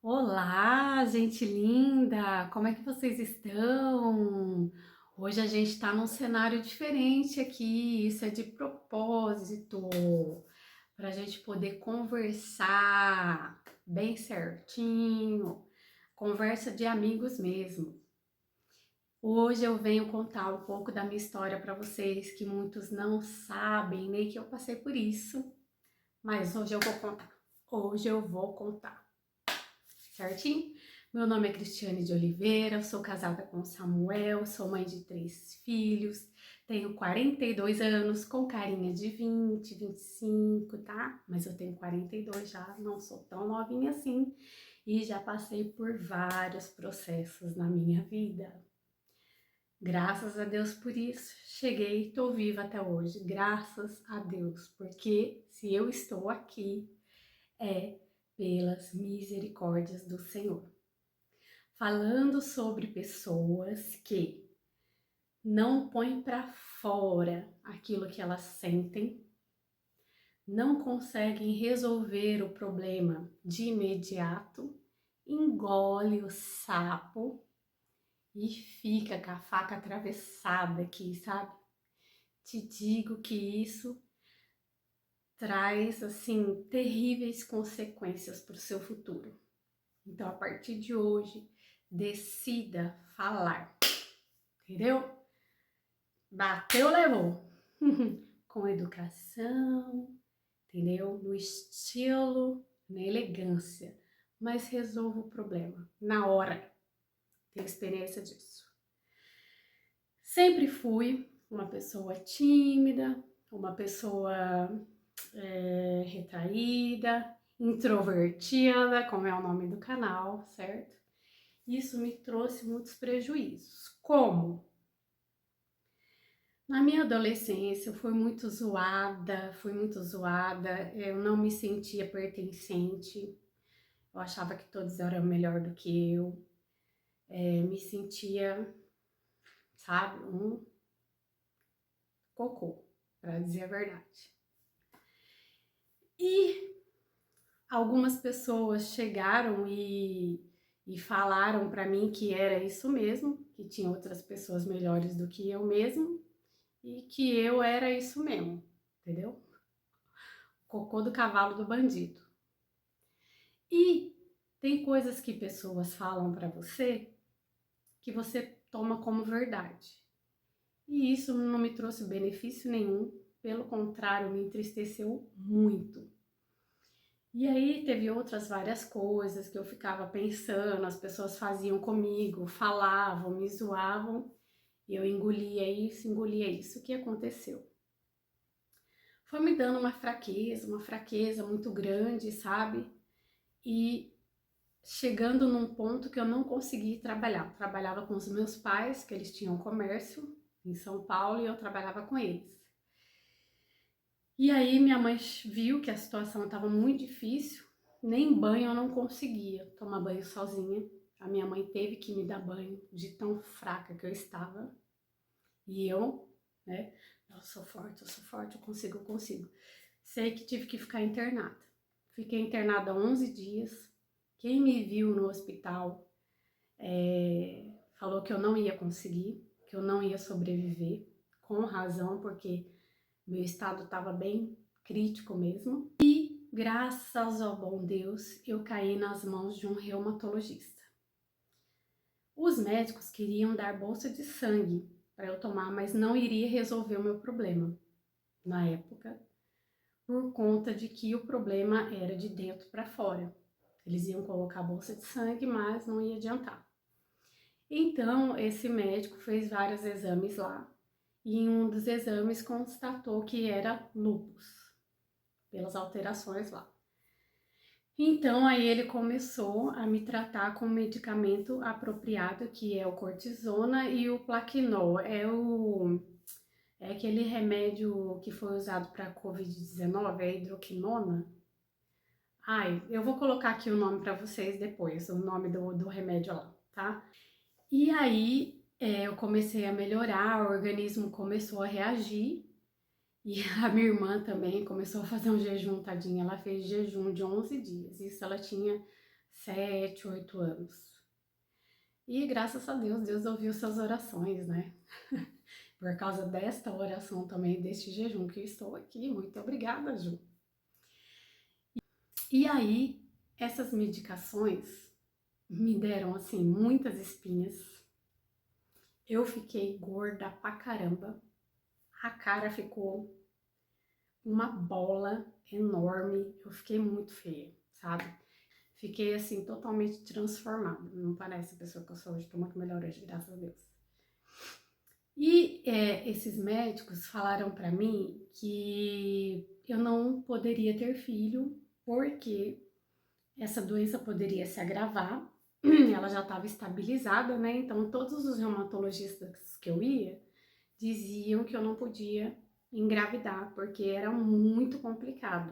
Olá, gente linda! Como é que vocês estão? Hoje a gente está num cenário diferente aqui, isso é de propósito, para a gente poder conversar bem certinho, conversa de amigos mesmo. Hoje eu venho contar um pouco da minha história para vocês, que muitos não sabem, nem que eu passei por isso, mas hoje eu vou contar. Hoje eu vou contar. Certinho? Meu nome é Cristiane de Oliveira, sou casada com Samuel, sou mãe de 3 filhos, tenho 42 anos, com carinha de 20, 25, tá? Mas eu tenho 42 já, não sou tão novinha assim e já passei por vários processos na minha vida. Graças a Deus por isso, cheguei, tô viva até hoje, graças a Deus, porque se eu estou aqui é pelas misericórdias do Senhor. Falando sobre pessoas que não põem para fora aquilo que elas sentem, não conseguem resolver o problema de imediato, engole o sapo e fica com a faca atravessada aqui, sabe? Te digo que isso traz, assim, terríveis consequências para o seu futuro. Então, a partir de hoje, decida falar, entendeu? Bateu, levou. Com educação, entendeu? No estilo, na elegância, mas resolva o problema na hora. Tenho experiência disso. Sempre fui uma pessoa tímida, uma pessoa retraída, introvertida, como é o nome do canal, certo? Isso me trouxe muitos prejuízos. Como? Na minha adolescência eu fui muito zoada, eu não me sentia pertencente, eu achava que todos eram melhor do que eu, me sentia, sabe, um cocô, para dizer a verdade. E algumas pessoas chegaram e falaram para mim que era isso mesmo, que tinha outras pessoas melhores do que eu mesmo e que eu era isso mesmo, entendeu? Cocô do cavalo do bandido. E tem coisas que pessoas falam para você que você toma como verdade. E isso não me trouxe benefício nenhum, pelo contrário, me entristeceu muito. E aí teve outras várias coisas que eu ficava pensando, as pessoas faziam comigo, falavam, me zoavam, e eu engolia isso. O que aconteceu? Foi me dando uma fraqueza muito grande, sabe? E chegando num ponto que eu não consegui trabalhar. Trabalhava com os meus pais, que eles tinham comércio em São Paulo, e eu trabalhava com eles. E aí minha mãe viu que a situação estava muito difícil, nem banho eu não conseguia tomar banho sozinha. A minha mãe teve que me dar banho de tão fraca que eu estava. E eu, né, eu sou forte, eu consigo. Sei que tive que ficar internada. Fiquei internada 11 dias. Quem me viu no hospital falou que eu não ia conseguir, que eu não ia sobreviver, com razão, porque meu estado estava bem crítico mesmo. E graças ao bom Deus, eu caí nas mãos de um reumatologista. Os médicos queriam dar bolsa de sangue para eu tomar, mas não iria resolver o meu problema na época, por conta de que o problema era de dentro para fora. Eles iam colocar a bolsa de sangue, mas não ia adiantar. Então, esse médico fez vários exames lá e em um dos exames constatou que era lúpus, pelas alterações lá. Então, aí ele começou a me tratar com um medicamento apropriado, que é o cortisona e o Plaquenil. É aquele remédio que foi usado para Covid-19, a hidroquinona. Ai, eu vou colocar aqui o nome para vocês depois, o nome do remédio lá, tá? E aí eu comecei a melhorar, o organismo começou a reagir e a minha irmã também começou a fazer um jejum, tadinha. Ela fez jejum de 11 dias, isso ela tinha 7, 8 anos. E graças a Deus, Deus ouviu suas orações, né? Por causa desta oração também, deste jejum que eu estou aqui. Muito obrigada, Ju. E aí, essas medicações me deram, assim, muitas espinhas. Eu fiquei gorda pra caramba. A cara ficou uma bola enorme. Eu fiquei muito feia, sabe? Fiquei, assim, totalmente transformada. Não parece a pessoa que eu sou hoje. Tô muito melhor hoje, graças a Deus. E esses médicos falaram para mim que eu não poderia ter filho porque essa doença poderia se agravar. Ela já estava estabilizada, né? Então todos os reumatologistas que eu ia diziam que eu não podia engravidar porque era muito complicado.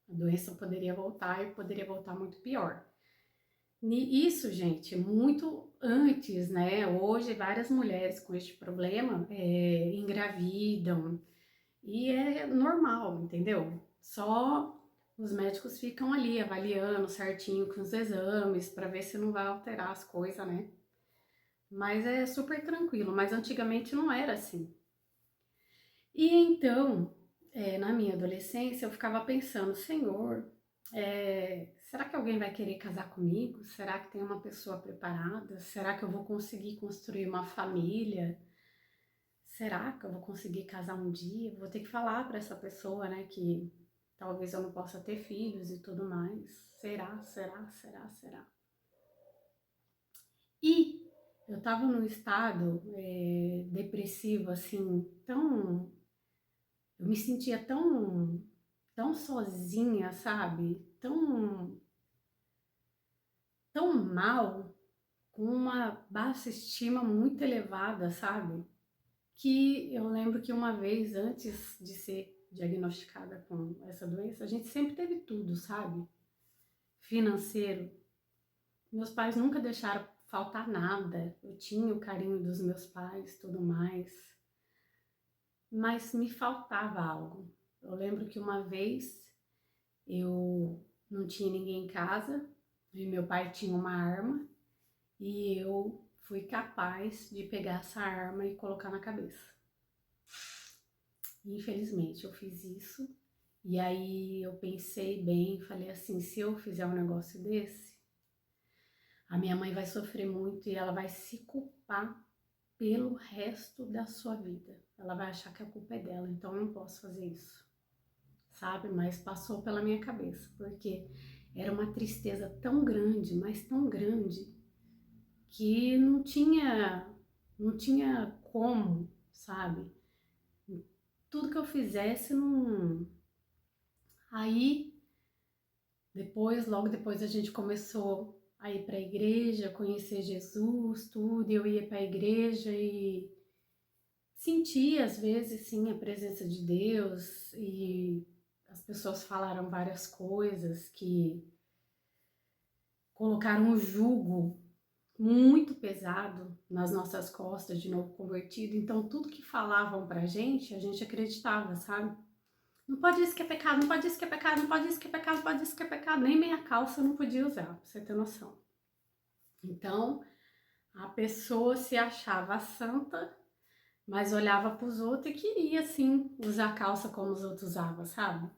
A doença poderia voltar e poderia voltar muito pior. Isso, gente, muito antes, né? Hoje, várias mulheres com este problema engravidam e é normal, entendeu? Só os médicos ficam ali avaliando certinho com os exames para ver se não vai alterar as coisas, né? Mas é super tranquilo, mas antigamente não era assim. E então, na minha adolescência, eu ficava pensando, Senhor, será que alguém vai querer casar comigo? Será que tem uma pessoa preparada? Será que eu vou conseguir construir uma família? Será que eu vou conseguir casar um dia? Vou ter que falar para essa pessoa, né, que talvez eu não possa ter filhos e tudo mais. Será? E eu tava num estado depressivo, assim, eu me sentia tão sozinha, sabe? Tão mal, com uma baixa estima muito elevada, sabe? Que eu lembro que uma vez, antes de ser diagnosticada com essa doença, a gente sempre teve tudo, sabe? Financeiro. Meus pais nunca deixaram faltar nada. Eu tinha o carinho dos meus pais, tudo mais. Mas me faltava algo. Eu lembro que uma vez eu não tinha ninguém em casa e meu pai tinha uma arma e eu fui capaz de pegar essa arma e colocar na cabeça. Infelizmente eu fiz isso e aí eu pensei bem, falei assim, se eu fizer um negócio desse, a minha mãe vai sofrer muito e ela vai se culpar pelo resto da sua vida. Ela vai achar que a culpa é dela, então eu não posso fazer isso, sabe? Mas passou pela minha cabeça, porque era uma tristeza tão grande, mas tão grande, que não tinha como, sabe? Tudo que eu fizesse não. Aí, logo depois a gente começou a ir para a igreja, conhecer Jesus, tudo, e eu ia para a igreja e sentia às vezes sim a presença de Deus e as pessoas falaram várias coisas que colocaram um jugo muito pesado nas nossas costas de novo convertido, então tudo que falavam pra gente, a gente acreditava, sabe? Não pode isso que é pecado, não pode isso que é pecado, não pode isso que é pecado, não pode isso que é pecado, nem meia calça eu não podia usar, pra você ter noção. Então, a pessoa se achava santa, mas olhava para os outros e queria, assim, usar calça como os outros usavam, sabe?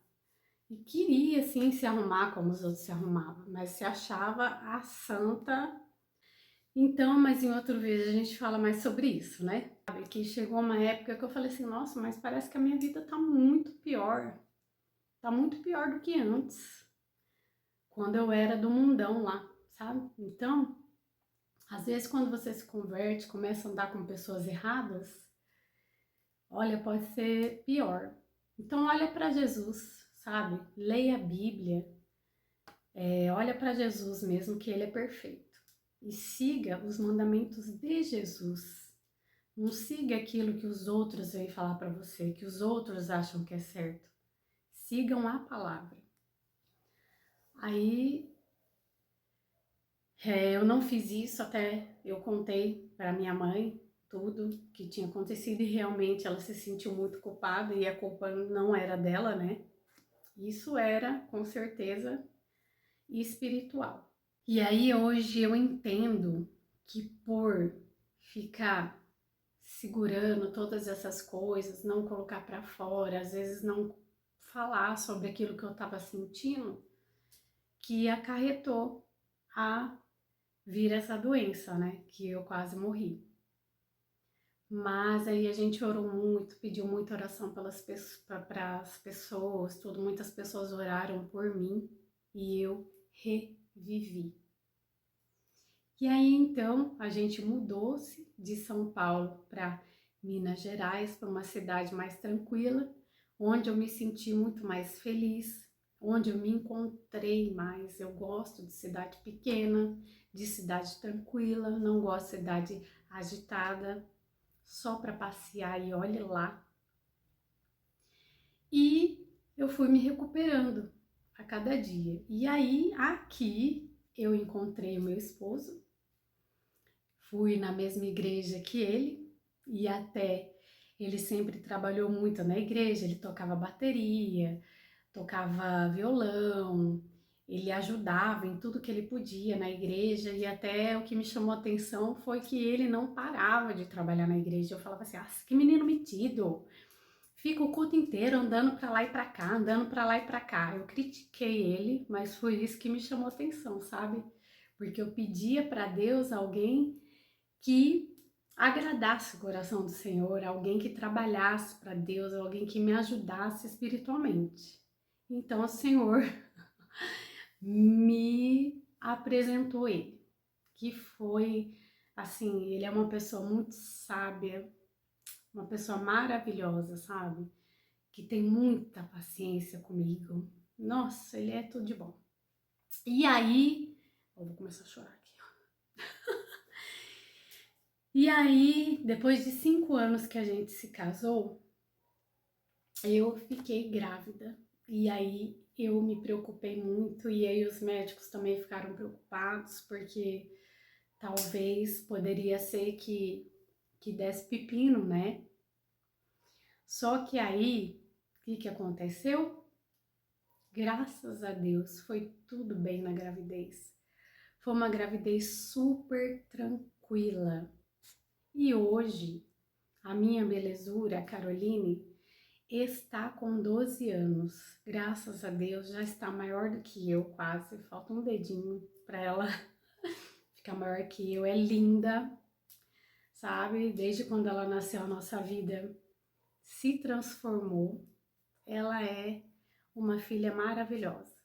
E queria, assim, se arrumar como os outros se arrumavam, mas se achava a santa. Então, mas em outro vídeo a gente fala mais sobre isso, né? Sabe, que chegou uma época que eu falei assim, nossa, mas parece que a minha vida tá muito pior. Tá muito pior do que antes, quando eu era do mundão lá, sabe? Então, às vezes quando você se converte, começa a andar com pessoas erradas, olha, pode ser pior. Então, olha para Jesus, sabe? Leia a Bíblia, olha para Jesus mesmo, que Ele é perfeito. E siga os mandamentos de Jesus. Não siga aquilo que os outros vêm falar para você, que os outros acham que é certo. Sigam a palavra. Aí, eu não fiz isso até eu contei para minha mãe tudo que tinha acontecido e realmente ela se sentiu muito culpada e a culpa não era dela, né? Isso era, com certeza, espiritual. E aí hoje eu entendo que por ficar segurando todas essas coisas, não colocar para fora, às vezes não falar sobre aquilo que eu estava sentindo, que acarretou a vir essa doença, né? Que eu quase morri. Mas aí a gente orou muito, pediu muita oração para as pessoas, tudo, muitas pessoas oraram por mim e eu revivi. E aí então a gente mudou-se de São Paulo para Minas Gerais, para uma cidade mais tranquila, onde eu me senti muito mais feliz, onde eu me encontrei mais. Eu gosto de cidade pequena, de cidade tranquila, não gosto de cidade agitada, só para passear e olhe lá. E eu fui me recuperando a cada dia. E aí aqui eu encontrei o meu esposo. Fui na mesma igreja que ele e até ele sempre trabalhou muito na igreja, ele tocava bateria, tocava violão, ele ajudava em tudo que ele podia na igreja e até o que me chamou a atenção foi que ele não parava de trabalhar na igreja. Eu falava assim, que menino metido, fica o culto inteiro andando para lá e para cá, andando para lá e para cá. Eu critiquei ele, mas foi isso que me chamou a atenção, sabe? Porque eu pedia para Deus alguém que agradasse o coração do Senhor, alguém que trabalhasse para Deus, alguém que me ajudasse espiritualmente. Então o Senhor me apresentou ele, que foi assim, ele é uma pessoa muito sábia, uma pessoa maravilhosa, sabe? Que tem muita paciência comigo. Nossa, ele é tudo de bom. E aí, eu vou começar a chorar aqui. E aí, depois de 5 anos que a gente se casou, eu fiquei grávida. E aí eu me preocupei muito e aí os médicos também ficaram preocupados porque talvez poderia ser que desse pepino, né? Só que aí, o que aconteceu? Graças a Deus, foi tudo bem na gravidez. Foi uma gravidez super tranquila. E hoje, a minha belezura, a Caroline, está com 12 anos. Graças a Deus, já está maior do que eu, quase. Falta um dedinho para ela ficar maior que eu. É linda, sabe? Desde quando ela nasceu, a nossa vida se transformou. Ela é uma filha maravilhosa.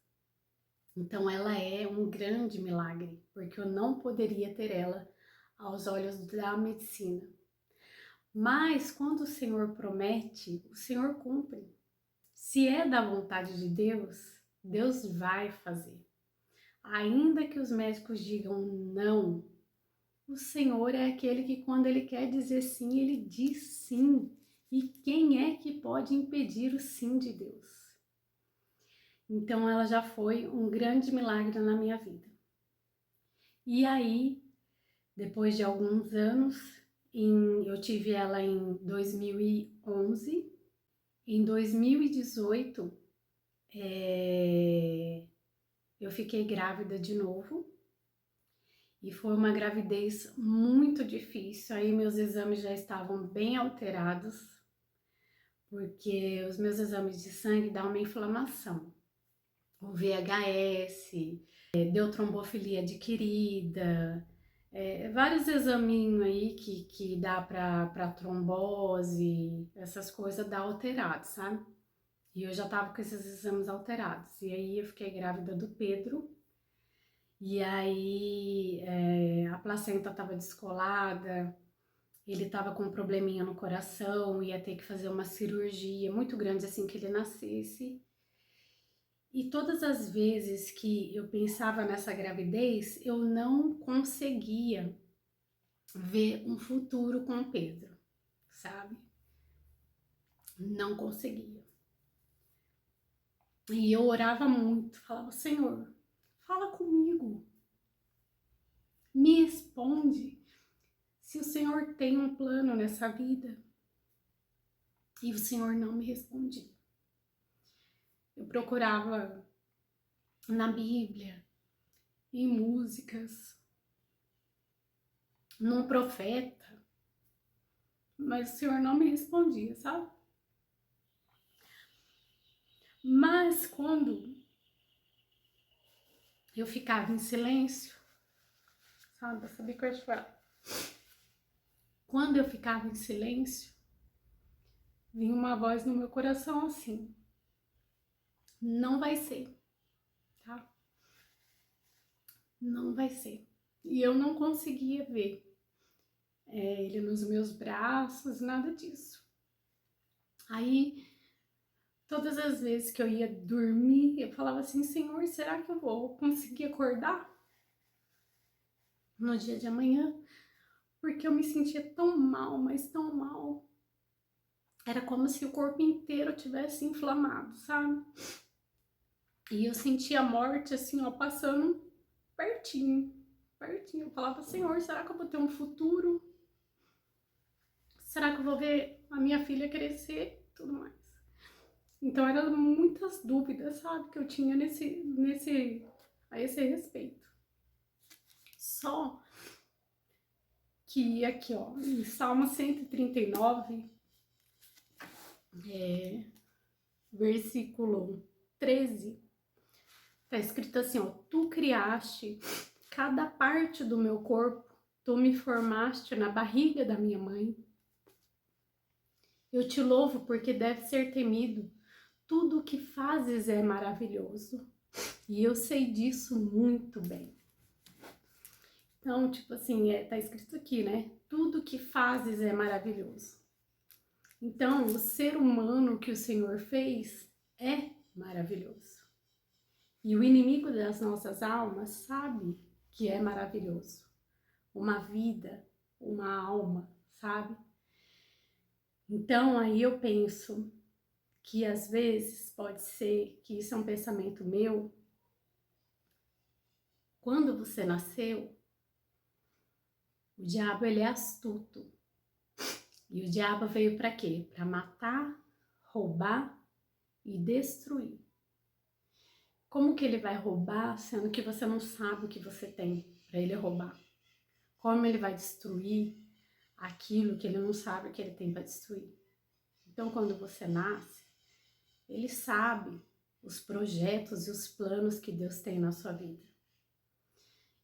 Então, ela é um grande milagre, porque eu não poderia ter ela aos olhos da medicina. Mas quando o Senhor promete, o Senhor cumpre. Se é da vontade de Deus, Deus vai fazer. Ainda que os médicos digam não, o Senhor é aquele que quando Ele quer dizer sim, Ele diz sim. E quem é que pode impedir o sim de Deus? Então ela já foi um grande milagre na minha vida. E aí, depois de alguns anos, eu tive ela em 2011. Em 2018, eu fiquei grávida de novo e foi uma gravidez muito difícil. Aí meus exames já estavam bem alterados, porque os meus exames de sangue dão uma inflamação. O VHS, deu trombofilia adquirida, vários examinhos aí que dá para trombose, essas coisas dá alterado, sabe? E eu já tava com esses exames alterados. E aí eu fiquei grávida do Pedro. E aí a placenta tava descolada, ele tava com um probleminha no coração, ia ter que fazer uma cirurgia muito grande assim que ele nascesse. E todas as vezes que eu pensava nessa gravidez, eu não conseguia ver um futuro com o Pedro, sabe? Não conseguia. E eu orava muito, falava, Senhor, fala comigo, me responde se o Senhor tem um plano nessa vida. E o Senhor não me respondia. Eu procurava na Bíblia, em músicas, num profeta, mas o Senhor não me respondia, sabe? Mas quando eu ficava em silêncio, sabe? Eu sabia que eu ia chorar. Quando eu ficava em silêncio, vinha uma voz no meu coração assim: não vai ser, tá? Não vai ser. E eu não conseguia ver ele nos meus braços, nada disso. Aí, todas as vezes que eu ia dormir, eu falava assim: Senhor, será que eu vou conseguir acordar no dia de amanhã? Porque eu me sentia tão mal, mas tão mal. Era como se o corpo inteiro tivesse inflamado, sabe? E eu sentia a morte assim, ó, passando pertinho, pertinho. Eu falava: Senhor, será que eu vou ter um futuro? Será que eu vou ver a minha filha crescer? Tudo mais. Então eram muitas dúvidas, sabe, que eu tinha a esse respeito. Só que aqui, ó, em Salmo 139, versículo 13, tá escrito assim, ó: Tu criaste cada parte do meu corpo, tu me formaste na barriga da minha mãe. Eu te louvo porque deve ser temido. Tudo o que fazes é maravilhoso. E eu sei disso muito bem. Então, tipo assim, tá escrito aqui, né? Tudo que fazes é maravilhoso. Então, o ser humano que o Senhor fez é maravilhoso. E o inimigo das nossas almas sabe que é maravilhoso. Uma vida, uma alma, sabe? Então, aí eu penso que às vezes pode ser que isso é um pensamento meu. Quando você nasceu, o diabo ele é astuto. E o diabo veio para quê? Para matar, roubar e destruir. Como que ele vai roubar, sendo que você não sabe o que você tem para ele roubar? Como ele vai destruir aquilo que ele não sabe que ele tem para destruir? Então, quando você nasce, ele sabe os projetos e os planos que Deus tem na sua vida.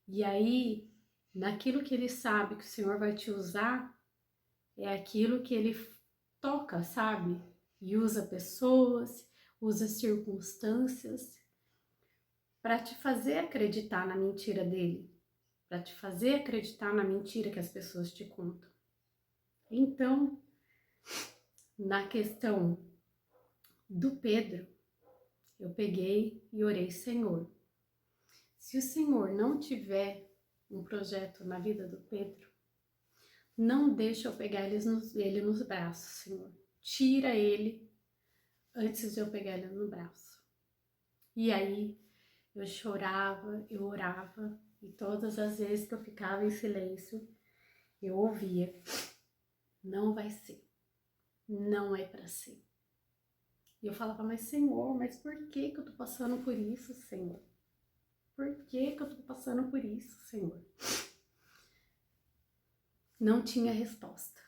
E aí, naquilo que ele sabe que o Senhor vai te usar, é aquilo que ele toca, sabe? E usa pessoas, usa circunstâncias para te fazer acreditar na mentira dele, para te fazer acreditar na mentira que as pessoas te contam. Então, na questão do Pedro, eu peguei e orei: Senhor, se o Senhor não tiver um projeto na vida do Pedro, não deixa eu pegar ele nos braços, Senhor. Tira ele antes de eu pegar ele no braço. E aí, eu chorava, eu orava, e todas as vezes que eu ficava em silêncio, eu ouvia: não vai ser, não é para ser. E eu falava: mas Senhor, mas por que eu tô passando por isso, Senhor? Por que eu tô passando por isso, Senhor? Não tinha resposta.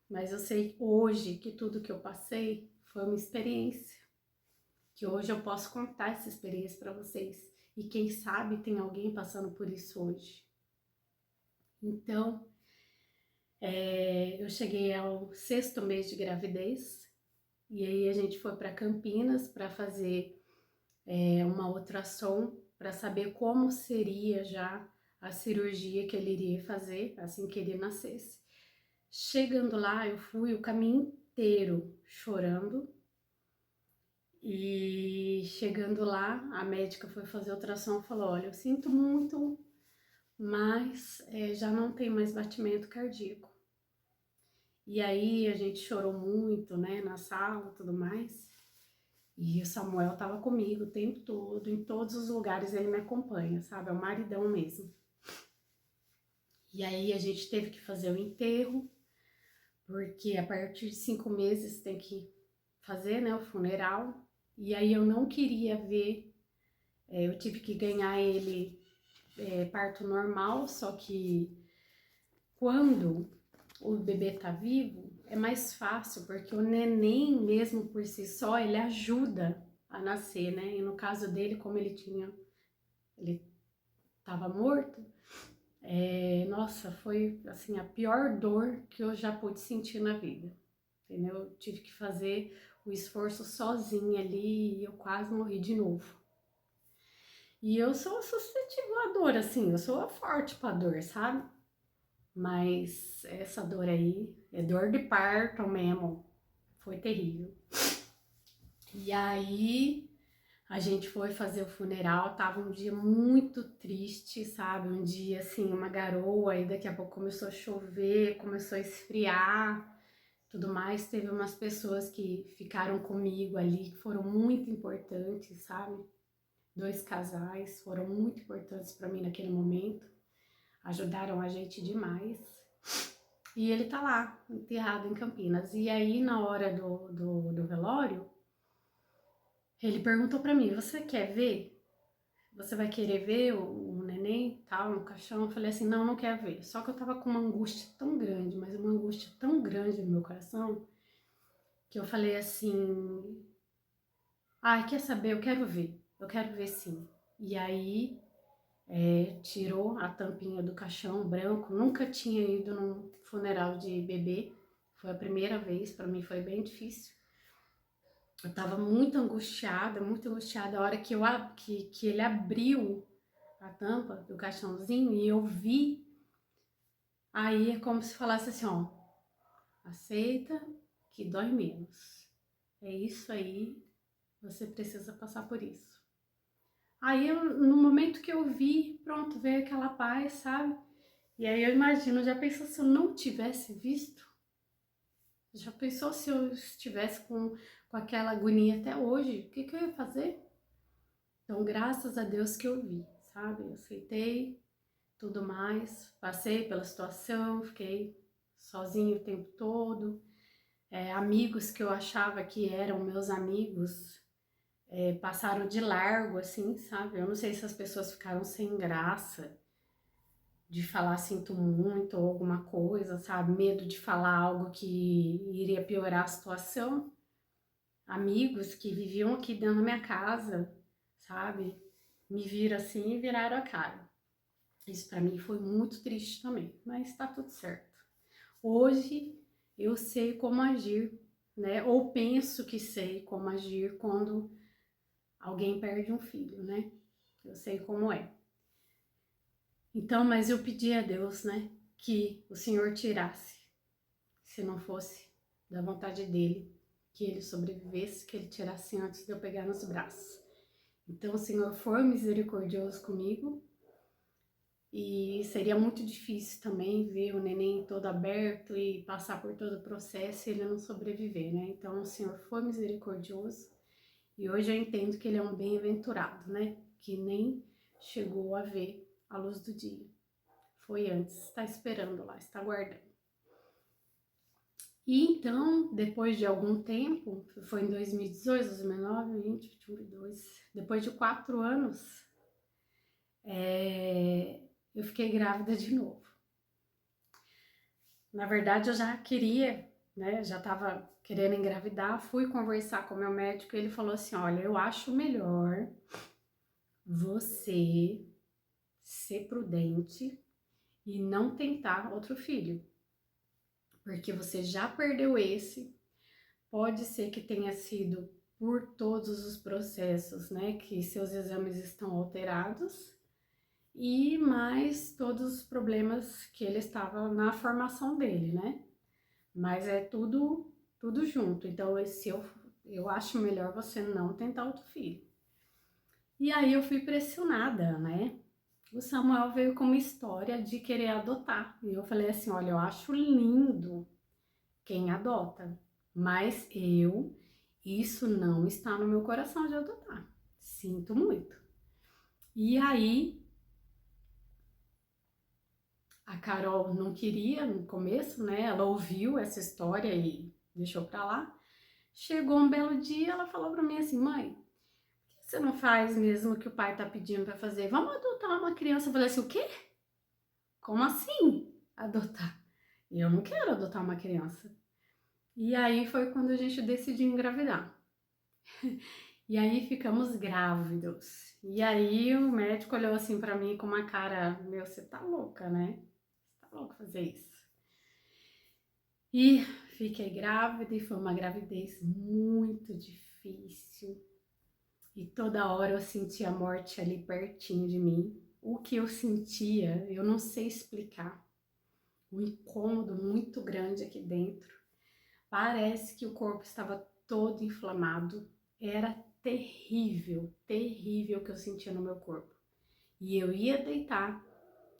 Mas eu sei hoje que tudo que eu passei foi uma experiência. Que hoje eu posso contar essa experiência para vocês. E quem sabe tem alguém passando por isso hoje. Então, eu cheguei ao 6º mês de gravidez. E aí a gente foi para Campinas para fazer uma ultrassom para saber como seria já a cirurgia que ele iria fazer assim que ele nascesse. Chegando lá, eu fui o caminho inteiro chorando. E chegando lá, a médica foi fazer a ultrassom e falou: olha, eu sinto muito, mas já não tem mais batimento cardíaco. E aí a gente chorou muito, né, na sala e tudo mais. E o Samuel tava comigo o tempo todo, em todos os lugares ele me acompanha, sabe? É o maridão mesmo. E aí a gente teve que fazer o enterro, porque a partir de 5 meses tem que fazer, né, o funeral. E aí eu não queria ver, eu tive que ganhar ele parto normal, só que quando o bebê tá vivo, é mais fácil, porque o neném mesmo por si só, ele ajuda a nascer, né? E no caso dele, como ele tava morto, nossa, foi assim a pior dor que eu já pude sentir na vida, entendeu? Eu tive que fazer o esforço sozinha ali e eu quase morri de novo. E eu sou suscetível à dor, assim, eu sou forte pra dor, sabe? Mas essa dor aí é dor de parto mesmo, foi terrível. E aí a gente foi fazer o funeral, tava um dia muito triste, sabe? Um dia assim, uma garoa, aí daqui a pouco começou a chover, começou a esfriar, tudo mais. Teve umas pessoas que ficaram comigo ali, que foram muito importantes, sabe? 2 casais foram muito importantes para mim naquele momento, ajudaram a gente demais. E ele tá lá, enterrado em Campinas. E aí, na hora do velório, ele perguntou pra mim, você quer ver? Você vai querer ver o neném, tal, no caixão? Eu falei assim, não, não quero ver. Só que eu tava com uma angústia tão grande, mas uma angústia tão grande no meu coração, que eu falei assim, ai, quer saber? Eu quero ver sim. E aí, tirou a tampinha do caixão branco, nunca tinha ido num funeral de bebê, foi a primeira vez, pra mim foi bem difícil. Eu tava muito angustiada a hora que ele abriu a tampa do caixãozinho e eu vi, aí é como se falasse assim, ó, aceita que dói menos. É isso aí, você precisa passar por isso. Aí, no momento que eu vi, pronto, veio aquela paz, sabe? E aí eu imagino, já pensou se eu não tivesse visto? Já pensou se eu estivesse com aquela agonia até hoje? O que que eu ia fazer? Então, graças a Deus que eu vi, sabe? Eu aceitei tudo mais, passei pela situação, fiquei sozinho o tempo todo. Amigos que eu achava que eram meus amigos passaram de largo, assim, sabe? Eu não sei se as pessoas ficaram sem graça de falar sinto muito ou alguma coisa, sabe? Medo de falar algo que iria piorar a situação. Amigos que viviam aqui dentro da minha casa, sabe? Me viram assim e viraram a cara. Isso pra mim foi muito triste também, mas tá tudo certo. Hoje eu sei como agir, né? Ou penso que sei como agir quando alguém perde um filho, né? Eu sei como é. Então, mas eu pedi a Deus, né, que o Senhor tirasse, se não fosse da vontade dele, que ele sobrevivesse, que ele tirasse antes de eu pegar nos braços. Então, o Senhor foi misericordioso comigo e seria muito difícil também ver o neném todo aberto e passar por todo o processo e ele não sobreviver, né? Então, o Senhor foi misericordioso e hoje eu entendo que ele é um bem-aventurado, né? Que nem chegou a ver a luz do dia. Foi antes, está esperando lá, está aguardando. E então, depois de algum tempo, foi em 2018, 2019, 20, 21, 22, depois de 4 anos, eu fiquei grávida de novo. Na verdade, eu já queria, né, já estava querendo engravidar, fui conversar com o meu médico e ele falou assim, olha, eu acho melhor você ser prudente e não tentar outro filho, porque você já perdeu esse, pode ser que tenha sido por todos os processos, né, que seus exames estão alterados e mais todos os problemas que ele estava na formação dele, né? Mas é tudo junto. Então, eu acho melhor você não tentar outro filho. E aí eu fui pressionada, né? O Samuel veio com uma história de querer adotar. E eu falei assim, olha, eu acho lindo quem adota, mas isso não está no meu coração de adotar. Sinto muito. E aí, a Carol não queria no começo, né? Ela ouviu essa história e deixou pra lá. Chegou um belo dia, ela falou pra mim assim, mãe, por que você não faz mesmo o que o pai tá pedindo para fazer? Vamos adotar uma criança. Eu falei assim, o quê? Como assim adotar? Eu não quero adotar uma criança. E aí foi quando a gente decidiu engravidar. E aí ficamos grávidos. E aí o médico olhou assim pra mim com uma cara, meu, você tá louca, né? Você tá louca fazer isso. E fiquei grávida e foi uma gravidez muito difícil. E toda hora eu sentia a morte ali pertinho de mim. O que eu sentia, eu não sei explicar. Um incômodo muito grande aqui dentro. Parece que o corpo estava todo inflamado. Era terrível, terrível o que eu sentia no meu corpo. E eu ia deitar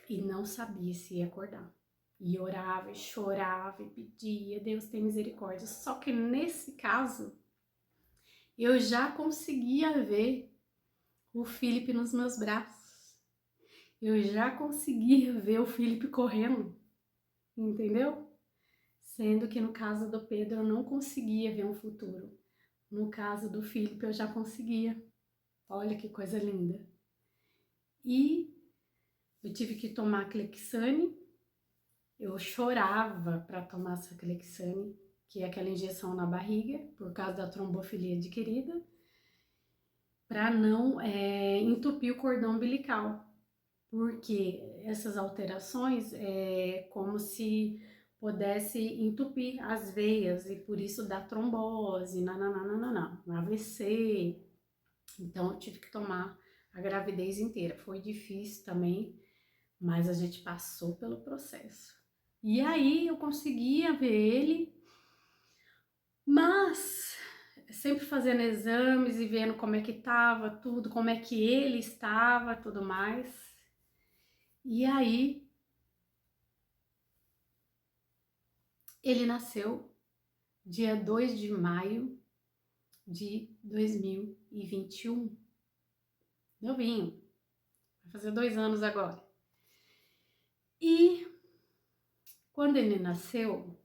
e não sabia se ia acordar. E orava, e chorava, e pedia, Deus tem misericórdia. Só que nesse caso, eu já conseguia ver o Felipe nos meus braços. Eu já conseguia ver o Felipe correndo, entendeu? Sendo que no caso do Pedro eu não conseguia ver um futuro. No caso do Felipe eu já conseguia. Olha que coisa linda. E eu tive que tomar Clexane. Eu chorava para tomar essa Clexane, que é aquela injeção na barriga, por causa da trombofilia adquirida, para não entupir o cordão umbilical. Porque essas alterações é como se pudesse entupir as veias e por isso dá trombose, nananana, AVC. Então eu tive que tomar a gravidez inteira. Foi difícil também, mas a gente passou pelo processo. E aí eu conseguia ver ele, mas sempre fazendo exames e vendo como é que tava tudo, como é que ele estava, tudo mais. E aí ele nasceu dia 2 de maio de 2021. Novinho, vai fazer 2 anos agora. E quando ele nasceu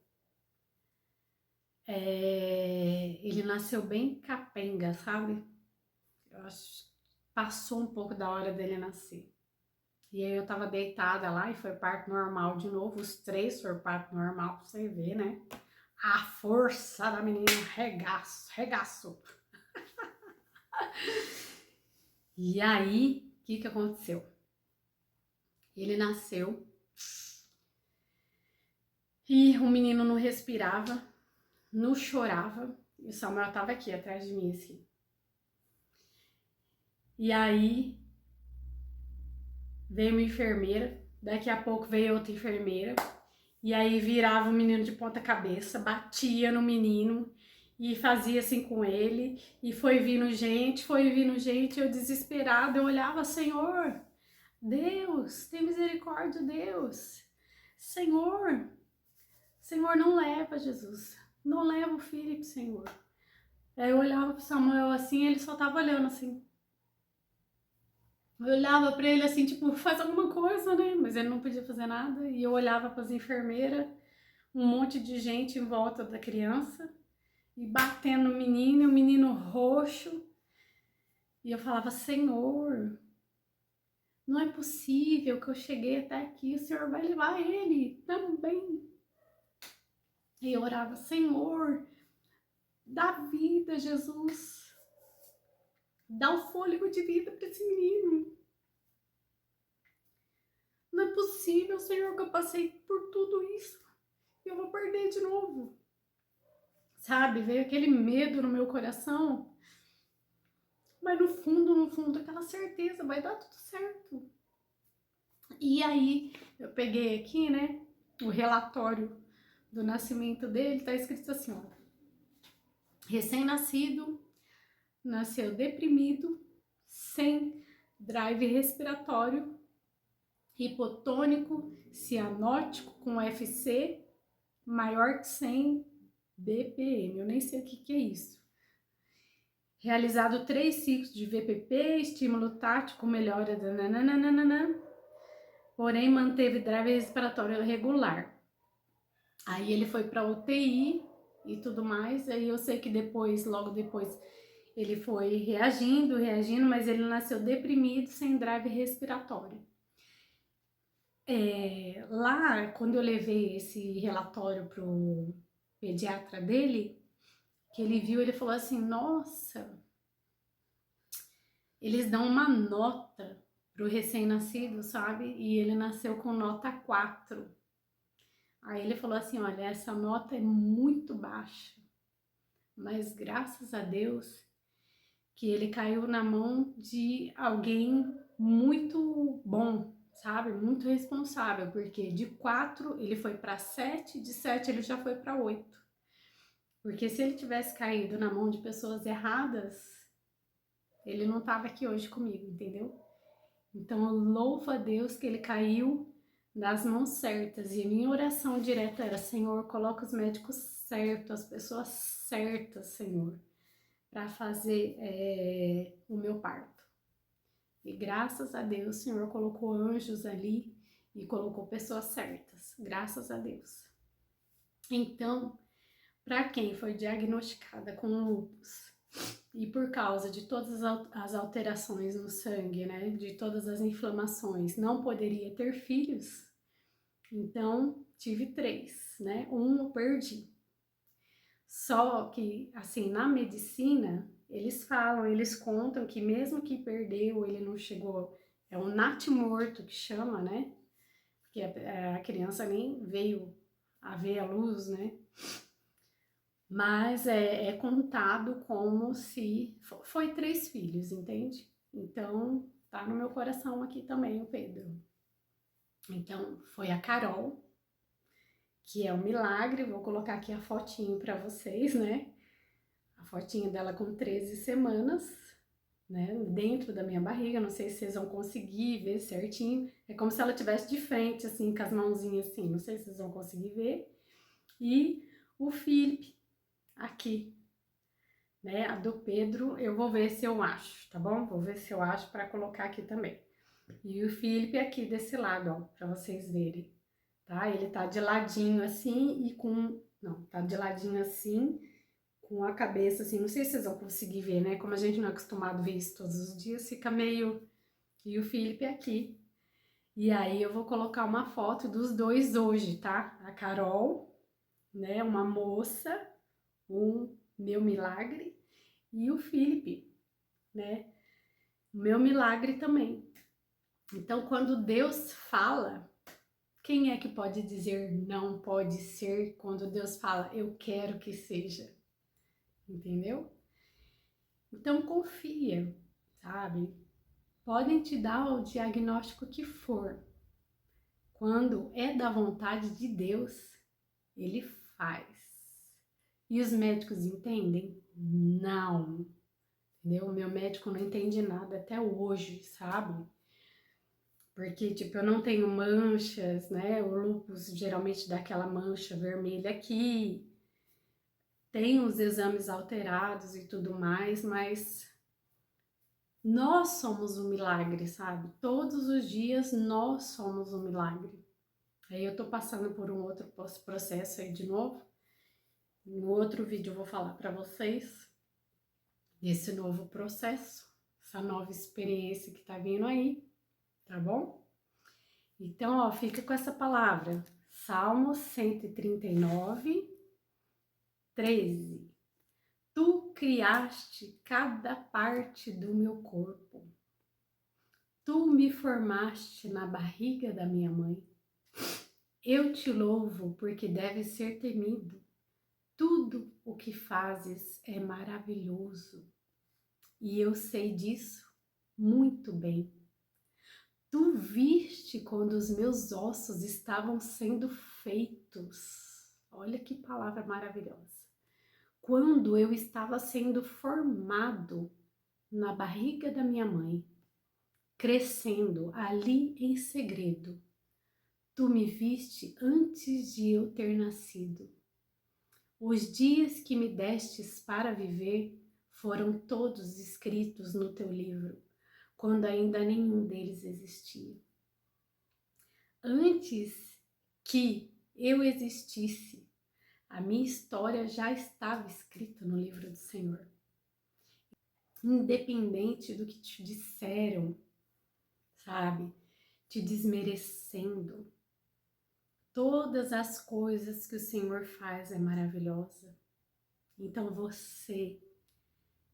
bem capenga, sabe? Eu acho que passou um pouco da hora dele nascer. E aí eu tava deitada lá e foi parto normal de novo. Os 3 foram parto normal, pra você ver, né? A força da menina, regaço. E aí, o que aconteceu? Ele nasceu e o menino não respirava, não chorava. E o Samuel tava aqui atrás de mim, assim. E aí veio uma enfermeira, daqui a pouco veio outra enfermeira, e aí virava o menino de ponta cabeça, batia no menino e fazia assim com ele, e foi vindo gente, eu desesperada, eu olhava, Senhor, Deus, tem misericórdia, Deus, Senhor, não leva Jesus, não leva o Felipe, Senhor. Aí eu olhava pro Samuel assim, ele só tava olhando assim. Eu olhava pra ele assim, tipo, faz alguma coisa, né? Mas ele não podia fazer nada. E eu olhava pras enfermeiras, um monte de gente em volta da criança, e batendo no menino, e o menino roxo. E eu falava, Senhor, não é possível que eu cheguei até aqui, o Senhor vai levar ele também. E eu orava, Senhor, dá vida, Jesus. Dá o fôlego de vida para esse menino. Não é possível, Senhor, que eu passei por tudo isso e eu vou perder de novo. Sabe, veio aquele medo no meu coração, mas no fundo, aquela certeza, vai dar tudo certo. E aí, eu peguei aqui, né, o relatório do nascimento dele, tá escrito assim, ó. Recém-nascido, nasceu deprimido, sem drive respiratório, hipotônico, cianótico com FC, maior que 100 BPM, eu nem sei o que é isso. Realizado 3 ciclos de VPP, estímulo tático, melhora da nananana, porém manteve drive respiratório regular. Aí ele foi para UTI e tudo mais, aí eu sei que depois, logo depois, ele foi reagindo, mas ele nasceu deprimido, sem drive respiratório. Lá, quando eu levei esse relatório pro pediatra dele, que ele viu, ele falou assim, nossa, eles dão uma nota pro recém-nascido, sabe? E ele nasceu com nota 4. Aí ele falou assim, olha, essa nota é muito baixa, mas graças a Deus que ele caiu na mão de alguém muito bom, sabe? Muito responsável, porque de 4 ele foi para 7, de 7 ele já foi para 8. Porque se ele tivesse caído na mão de pessoas erradas, ele não tava aqui hoje comigo, entendeu? Então eu louvo a Deus que ele caiu nas mãos certas. E a minha oração direta era, Senhor, coloca os médicos certos, as pessoas certas, Senhor, para fazer o meu parto. E graças a Deus, o Senhor colocou anjos ali e colocou pessoas certas, graças a Deus. Então, para quem foi diagnosticada com lúpus e por causa de todas as alterações no sangue, né, de todas as inflamações, não poderia ter filhos, então tive 3, né, um eu perdi. Só que, assim, na medicina, eles falam, eles contam que mesmo que perdeu, ele não chegou, é um natimorto que chama, né? Porque a criança nem veio a ver a luz, né? Mas é contado como se foi 3 filhos, entende? Então, tá no meu coração aqui também o Pedro. Então, foi a Carol, que é um milagre, vou colocar aqui a fotinho para vocês, né? A fotinha dela com 13 semanas, né, dentro da minha barriga, não sei se vocês vão conseguir ver certinho, é como se ela tivesse de frente, assim, com as mãozinhas assim, não sei se vocês vão conseguir ver, e o Felipe aqui, né, a do Pedro, eu vou ver se eu acho, tá bom? Vou ver se eu acho para colocar aqui também. E o Felipe aqui desse lado, ó, para vocês verem, tá? Ele tá de ladinho assim e com... Não, tá de ladinho assim, com a cabeça assim, não sei se vocês vão conseguir ver, né? Como a gente não é acostumado a ver isso todos os dias, fica meio... E o Felipe aqui. E aí eu vou colocar uma foto dos dois hoje, tá? A Carol, né? Uma moça, um meu milagre, e o Felipe, né? O meu milagre também. Então, quando Deus fala, quem é que pode dizer não pode ser quando Deus fala, eu quero que seja? Entendeu? Então confia, sabe? Podem te dar o diagnóstico que for. Quando é da vontade de Deus, ele faz. E os médicos entendem? Não. Entendeu? O meu médico não entende nada até hoje, sabe? Porque, tipo, eu não tenho manchas, né? O lúpus geralmente dá aquela mancha vermelha aqui. Tem os exames alterados e tudo mais, mas nós somos um milagre, sabe? Todos os dias nós somos um milagre. Aí eu tô passando por um outro processo aí de novo. No outro vídeo eu vou falar para vocês desse novo processo, essa nova experiência que tá vindo aí, tá bom? Então, ó, fica com essa palavra. Salmos 139, 13. Tu criaste cada parte do meu corpo. Tu me formaste na barriga da minha mãe. Eu te louvo porque deve ser temido. Tudo o que fazes é maravilhoso. E eu sei disso muito bem. Tu viste quando os meus ossos estavam sendo feitos. Olha que palavra maravilhosa. Quando eu estava sendo formado na barriga da minha mãe, crescendo ali em segredo, tu me viste antes de eu ter nascido. Os dias que me destes para viver foram todos escritos no teu livro, quando ainda nenhum deles existia. Antes que eu existisse, a minha história já estava escrita no livro do Senhor. independente do que te disseram, sabe? Te desmerecendo. Todas as coisas que o Senhor faz é maravilhosa. Então você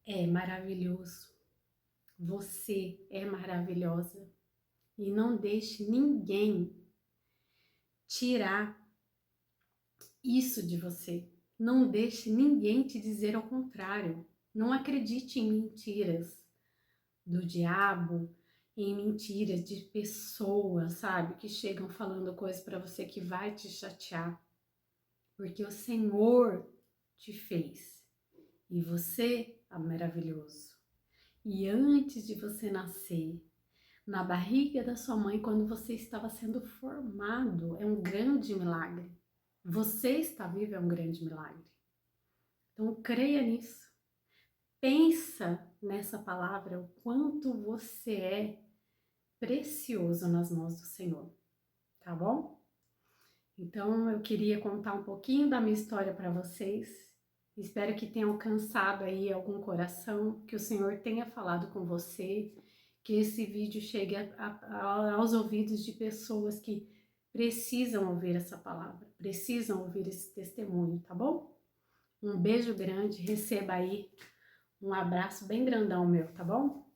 é maravilhoso. Você é maravilhosa. E não deixe ninguém tirar isso de você. Não deixe ninguém te dizer ao contrário. Não acredite em mentiras do diabo, em mentiras de pessoas, sabe? Que chegam falando coisas para você que vai te chatear. Porque o Senhor te fez. E você é maravilhoso. E antes de você nascer, na barriga da sua mãe, quando você estava sendo formado, é um grande milagre. Você está vivo é um grande milagre. Então creia nisso. Pensa nessa palavra, o quanto você é precioso nas mãos do Senhor, tá bom? Então eu queria contar um pouquinho da minha história para vocês. Espero que tenha alcançado aí algum coração, que o Senhor tenha falado com você, que esse vídeo chegue aos ouvidos de pessoas que precisam ouvir essa palavra, precisam ouvir esse testemunho, tá bom? Um beijo grande, receba aí um abraço bem grandão meu, tá bom?